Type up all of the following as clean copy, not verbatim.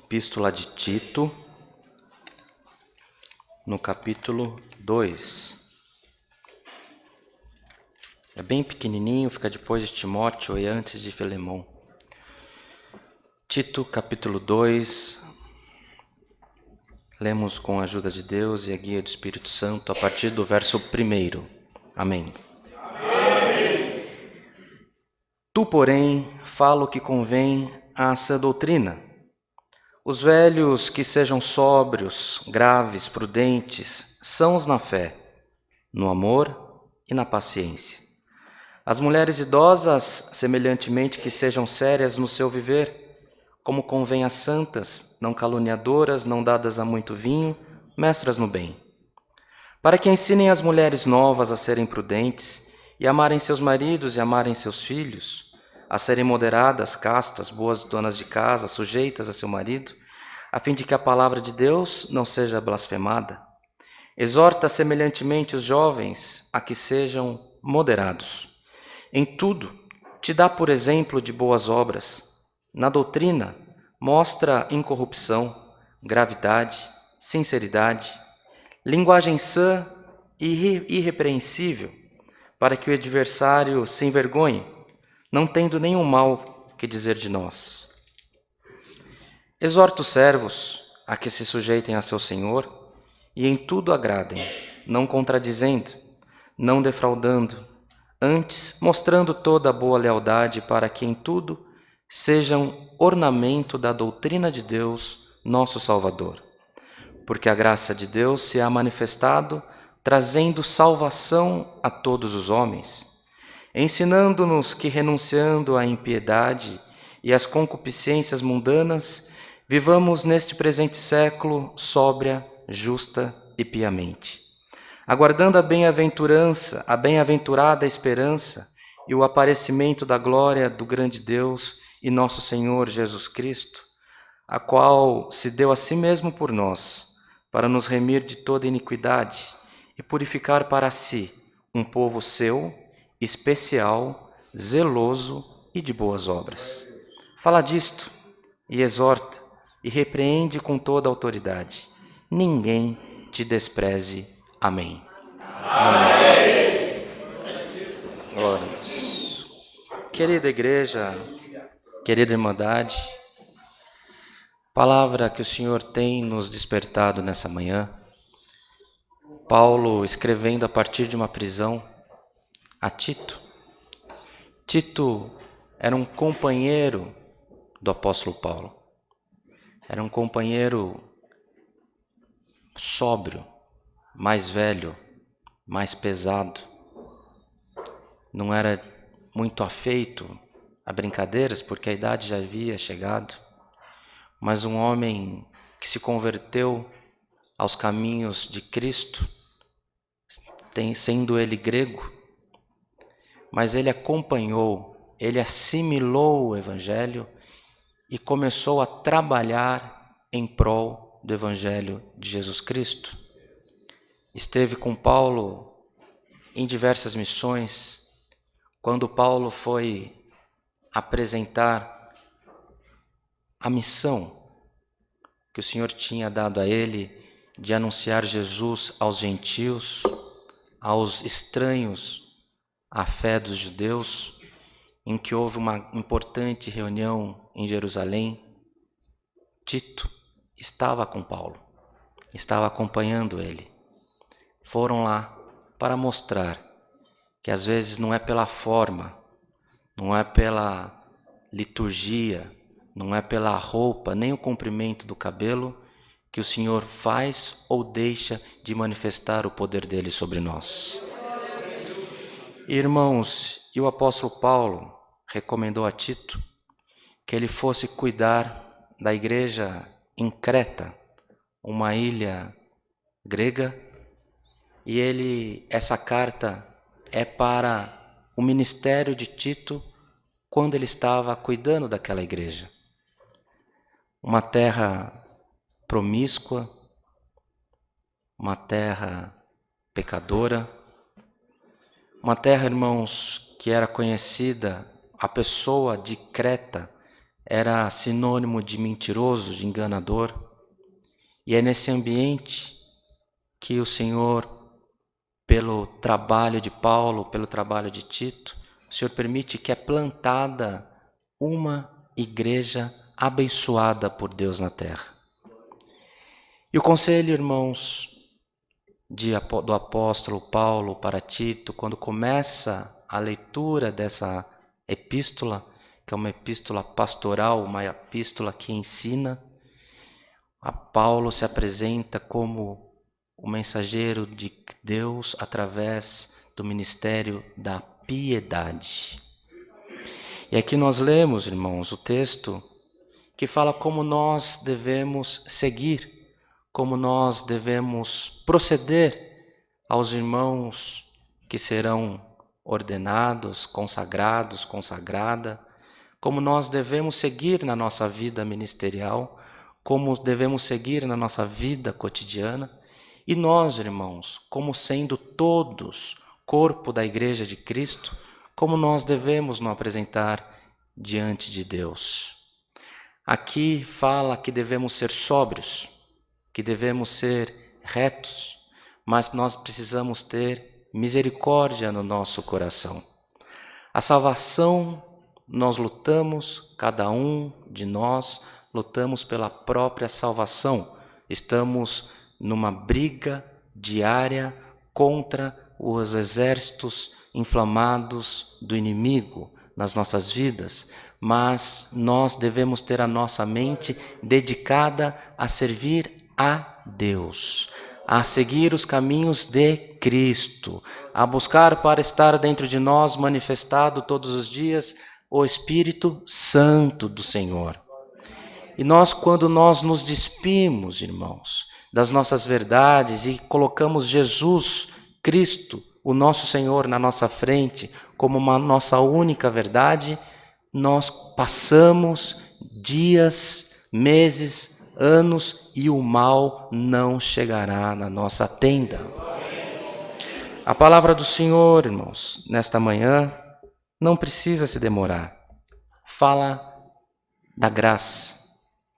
Epístola de Tito, no capítulo 2. É bem pequenininho, fica depois de Timóteo e antes de Filemão. Tito, capítulo 2. Lemos com a ajuda de Deus e a guia do Espírito Santo a partir do verso 1. Amém. Tu, porém, fala o que convém à sã doutrina. Os velhos que sejam sóbrios, graves, prudentes, sãos na fé, no amor e na paciência. As mulheres idosas, semelhantemente, que sejam sérias no seu viver, como convém às santas, não caluniadoras, não dadas a muito vinho, mestras no bem. Para que ensinem as mulheres novas a serem prudentes e amarem seus maridos e amarem seus filhos, a serem moderadas, castas, boas donas de casa, sujeitas a seu marido, a fim de que a palavra de Deus não seja blasfemada. Exorta semelhantemente os jovens a que sejam moderados. Em tudo, te dá por exemplo de boas obras. Na doutrina, mostra incorrupção, gravidade, sinceridade, linguagem sã e irrepreensível, para que o adversário se envergonhe, não tendo nenhum mal que dizer de nós. Exorta os servos a que se sujeitem a seu Senhor e em tudo agradem, não contradizendo, não defraudando, antes mostrando toda a boa lealdade, para que em tudo sejam ornamento da doutrina de Deus, nosso Salvador. Porque a graça de Deus se há manifestado, trazendo salvação a todos os homens, ensinando-nos que, renunciando à impiedade e às concupiscências mundanas, vivamos neste presente século sóbria, justa e piamente, aguardando a bem-aventurada esperança e o aparecimento da glória do grande Deus e nosso Senhor Jesus Cristo, a qual se deu a si mesmo por nós, para nos remir de toda iniquidade e purificar para si um povo seu, especial, zeloso e de boas obras. Fala disto e exorta e repreende com toda a autoridade. Ninguém te despreze. Amém. Amém. Glória a Deus. Querida igreja, querida irmandade, palavra que o Senhor tem nos despertado nessa manhã. Paulo escrevendo a partir de uma prisão a Tito. Tito era um companheiro do apóstolo Paulo. Era um companheiro sóbrio, mais velho, mais pesado. Não era muito afeito a brincadeiras, porque a idade já havia chegado, mas um homem que se converteu aos caminhos de Cristo, sendo ele grego, mas ele acompanhou, ele assimilou o Evangelho e começou a trabalhar em prol do Evangelho de Jesus Cristo. Esteve com Paulo em diversas missões. Quando Paulo foi apresentar a missão que o Senhor tinha dado a ele de anunciar Jesus aos gentios, aos estranhos à fé dos judeus, em que houve uma importante reunião em Jerusalém, Tito estava com Paulo, estava acompanhando ele. Foram lá para mostrar que às vezes não é pela forma, não é pela liturgia, não é pela roupa, nem o comprimento do cabelo que o Senhor faz ou deixa de manifestar o poder dele sobre nós. Irmãos, e o apóstolo Paulo recomendou a Tito que ele fosse cuidar da igreja em Creta, uma ilha grega, e essa carta é para o ministério de Tito quando ele estava cuidando daquela igreja. Uma terra promíscua, uma terra pecadora, uma terra, irmãos, que era conhecida, a pessoa de Creta era sinônimo de mentiroso, de enganador. E é nesse ambiente que o Senhor, pelo trabalho de Paulo, pelo trabalho de Tito, o Senhor permite que é plantada uma igreja abençoada por Deus na terra. E o conselho, irmãos, do apóstolo Paulo para Tito, quando começa a leitura dessa epístola, que é uma epístola pastoral, uma epístola que ensina, a Paulo se apresenta como o mensageiro de Deus através do ministério da piedade. E aqui nós lemos, irmãos, o texto que fala como nós devemos seguir, como nós devemos proceder aos irmãos que serão ordenados, consagrados, consagrada, como nós devemos seguir na nossa vida ministerial, como devemos seguir na nossa vida cotidiana. E nós, irmãos, como sendo todos corpo da Igreja de Cristo, como nós devemos nos apresentar diante de Deus. Aqui fala que devemos ser sóbrios, que devemos ser retos, mas nós precisamos ter misericórdia no nosso coração. A salvação, nós lutamos, cada um de nós lutamos pela própria salvação. Estamos numa briga diária contra os exércitos inflamados do inimigo nas nossas vidas, mas nós devemos ter a nossa mente dedicada a servir a Deus, a seguir os caminhos de Cristo, a buscar para estar dentro de nós manifestado todos os dias o Espírito Santo do Senhor. E nós, quando nós nos despimos, irmãos, das nossas verdades e colocamos Jesus Cristo, o nosso Senhor, na nossa frente como uma nossa única verdade, nós passamos dias, meses, anos e o mal não chegará na nossa tenda. A palavra do Senhor, irmãos, nesta manhã, não precisa se demorar. Fala da graça,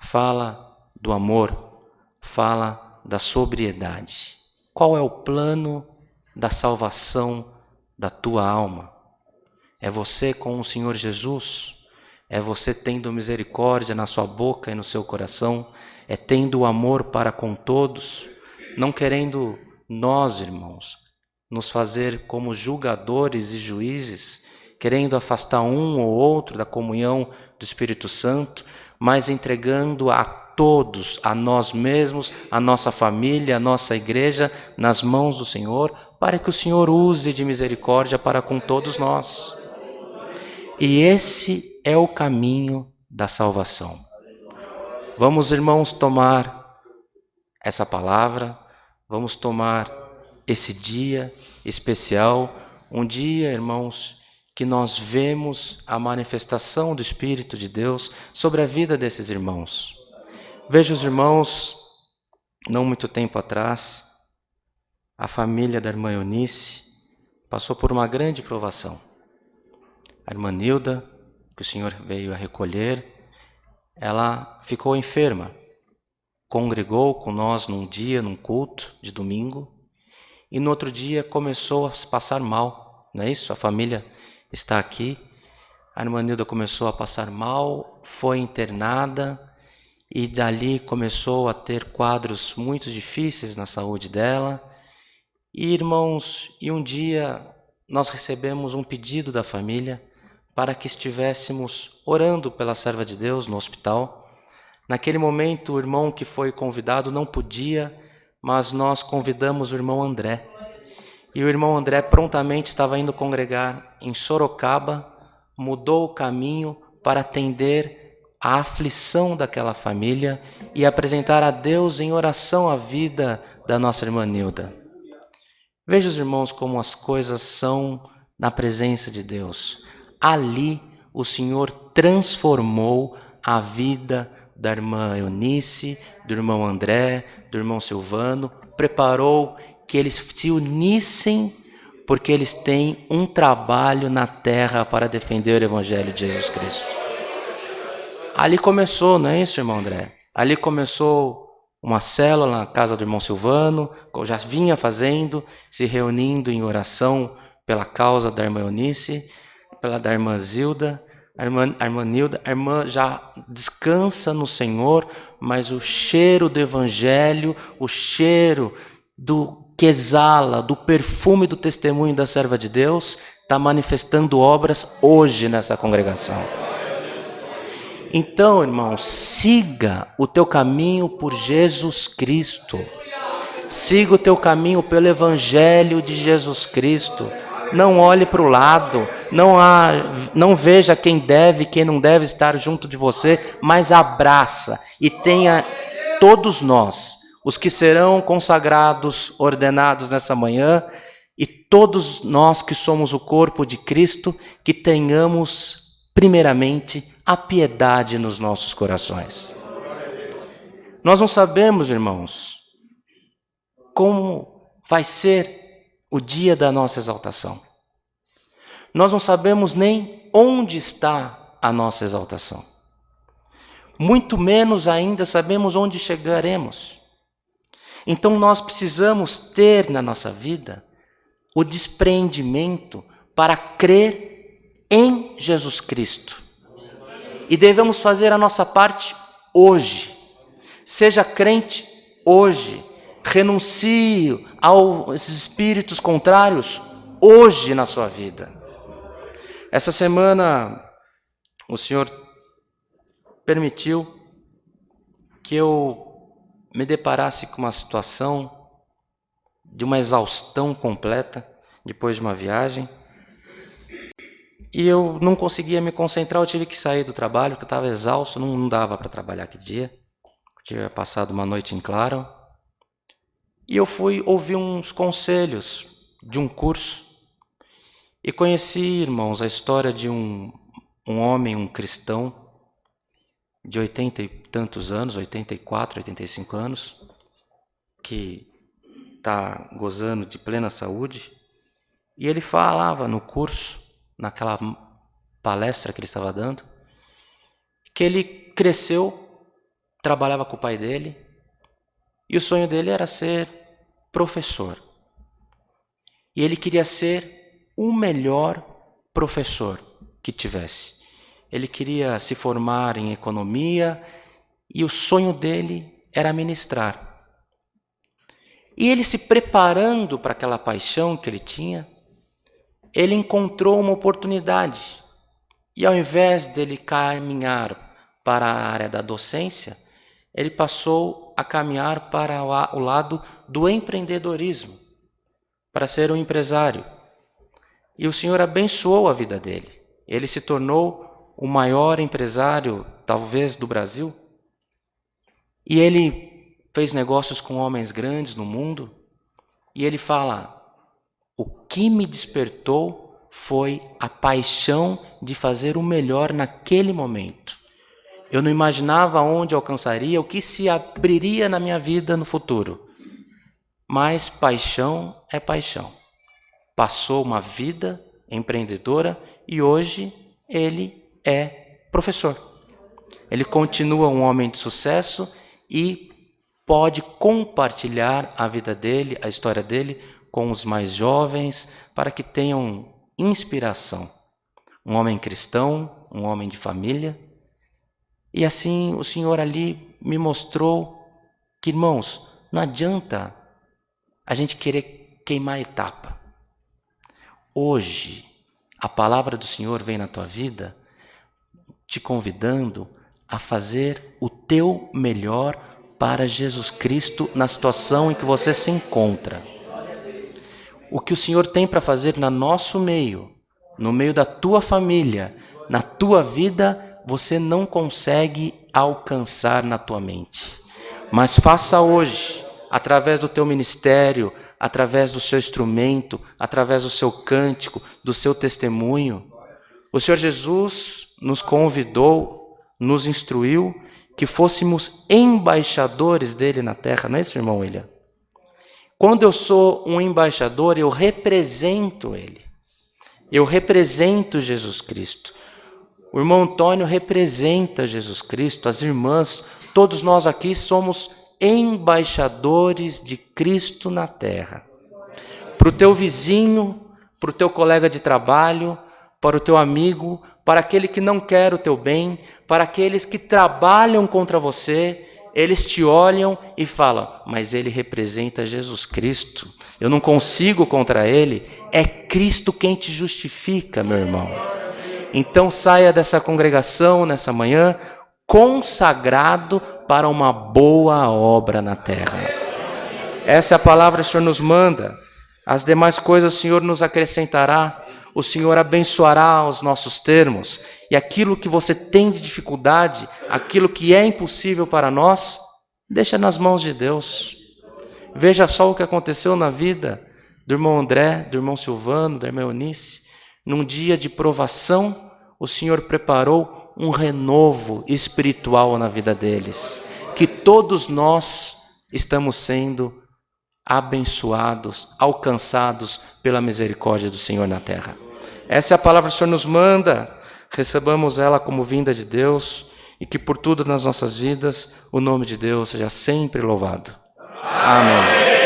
fala do amor, fala da sobriedade. Qual é o plano da salvação da tua alma? É você com o Senhor Jesus? É você tendo misericórdia na sua boca e no seu coração? É tendo o amor para com todos? Não querendo nós, irmãos, nos fazer como julgadores e juízes, querendo afastar um ou outro da comunhão do Espírito Santo, mas entregando a todos, a nós mesmos, a nossa família, a nossa igreja, nas mãos do Senhor, para que o Senhor use de misericórdia para com todos nós. E esse é o caminho da salvação. Vamos, irmãos, tomar essa palavra, vamos tomar esse dia especial, um dia, irmãos, que nós vemos a manifestação do Espírito de Deus sobre a vida desses irmãos. Veja os irmãos, não muito tempo atrás, a família da irmã Eunice passou por uma grande provação. A irmã Nilda, que o Senhor veio a recolher, ela ficou enferma, congregou com nós num dia, num culto de domingo, e no outro dia começou a se passar mal, não é isso? A família está aqui, a irmã Nilda começou a passar mal, foi internada, e dali começou a ter quadros muito difíceis na saúde dela. E, irmãos, um dia nós recebemos um pedido da família para que estivéssemos orando pela serva de Deus no hospital. Naquele momento, o irmão que foi convidado não podia, mas nós convidamos o irmão André. E o irmão André prontamente estava indo congregar em Sorocaba, mudou o caminho para atender a aflição daquela família e apresentar a Deus em oração a vida da nossa irmã Nilda. Veja os irmãos como as coisas são na presença de Deus. Ali o Senhor transformou a vida da irmã Eunice, do irmão André, do irmão Silvano, preparou que eles se unissem porque eles têm um trabalho na terra para defender o Evangelho de Jesus Cristo. Ali começou, não é isso, irmão André? Ali começou uma célula na casa do irmão Silvano, que eu já vinha fazendo, se reunindo em oração pela causa da irmã Eunice, da irmã Zilda, a irmã Nilda. A irmã já descansa no Senhor, mas o cheiro do evangelho, o cheiro do que exala, do perfume do testemunho da serva de Deus, está manifestando obras hoje nessa congregação. Então, irmão, siga o teu caminho por Jesus Cristo. Siga o teu caminho pelo Evangelho de Jesus Cristo. Não olhe para o lado, não veja quem deve e quem não deve estar junto de você, mas abraça e tenha todos nós, os que serão consagrados, ordenados nessa manhã, e todos nós que somos o corpo de Cristo, que tenhamos primeiramente a piedade nos nossos corações. Nós não sabemos, irmãos, como vai ser o dia da nossa exaltação. Nós não sabemos nem onde está a nossa exaltação. Muito menos ainda sabemos onde chegaremos. Então nós precisamos ter na nossa vida o despreendimento para crer em Jesus Cristo. E devemos fazer a nossa parte hoje. Seja crente hoje. Renuncie aos espíritos contrários hoje na sua vida. Essa semana o Senhor permitiu que eu me deparasse com uma situação de uma exaustão completa depois de uma viagem. E eu não conseguia me concentrar, eu tive que sair do trabalho, porque eu estava exausto, não dava para trabalhar aquele dia. Eu tinha passado uma noite em claro. E eu fui ouvir uns conselhos de um curso. E conheci, irmãos, a história de um homem, um cristão, de 80 e tantos anos, 84, 85 anos, que está gozando de plena saúde. E ele falava no curso, naquela palestra que ele estava dando, que ele cresceu, trabalhava com o pai dele, e o sonho dele era ser professor. E ele queria ser o melhor professor que tivesse. Ele queria se formar em economia e o sonho dele era ministrar. E ele se preparando para aquela paixão que ele tinha, ele encontrou uma oportunidade. E ao invés dele caminhar para a área da docência, ele passou a caminhar para o lado do empreendedorismo, para ser um empresário. E o Senhor abençoou a vida dele. Ele se tornou o maior empresário, talvez, do Brasil. E ele fez negócios com homens grandes no mundo. E ele fala: o que me despertou foi a paixão de fazer o melhor naquele momento. Eu não imaginava onde alcançaria, o que se abriria na minha vida no futuro. Mas paixão é paixão. Passou uma vida empreendedora e hoje ele é professor. Ele continua um homem de sucesso e pode compartilhar a vida dele, a história dele, com os mais jovens, para que tenham inspiração. Um homem cristão, um homem de família. E assim o Senhor ali me mostrou que, irmãos, não adianta a gente querer queimar a etapa. Hoje, a palavra do Senhor vem na tua vida te convidando a fazer o teu melhor para Jesus Cristo na situação em que você se encontra. O que o Senhor tem para fazer no nosso meio, no meio da tua família, na tua vida, você não consegue alcançar na tua mente. Mas faça hoje, através do teu ministério, através do seu instrumento, através do seu cântico, do seu testemunho. O Senhor Jesus nos convidou, nos instruiu que fôssemos embaixadores dele na terra, não é isso, irmão William? Quando eu sou um embaixador, eu represento ele. Eu represento Jesus Cristo. O irmão Antônio representa Jesus Cristo, as irmãs, todos nós aqui somos embaixadores de Cristo na terra. Para o teu vizinho, para o teu colega de trabalho, para o teu amigo, para aquele que não quer o teu bem, para aqueles que trabalham contra você, eles te olham e falam, mas ele representa Jesus Cristo, eu não consigo contra ele, é Cristo quem te justifica, meu irmão. Então saia dessa congregação nessa manhã consagrado para uma boa obra na terra. Essa é a palavra que o Senhor nos manda. As demais coisas o Senhor nos acrescentará. O Senhor abençoará os nossos termos. E aquilo que você tem de dificuldade, aquilo que é impossível para nós, deixa nas mãos de Deus. Veja só o que aconteceu na vida do irmão André, do irmão Silvano, da irmã Eunice. Num dia de provação, o Senhor preparou um renovo espiritual na vida deles. Que todos nós estamos sendo abençoados, alcançados pela misericórdia do Senhor na terra. Essa é a palavra que o Senhor nos manda. Recebamos ela como vinda de Deus e que por tudo nas nossas vidas o nome de Deus seja sempre louvado. Amém.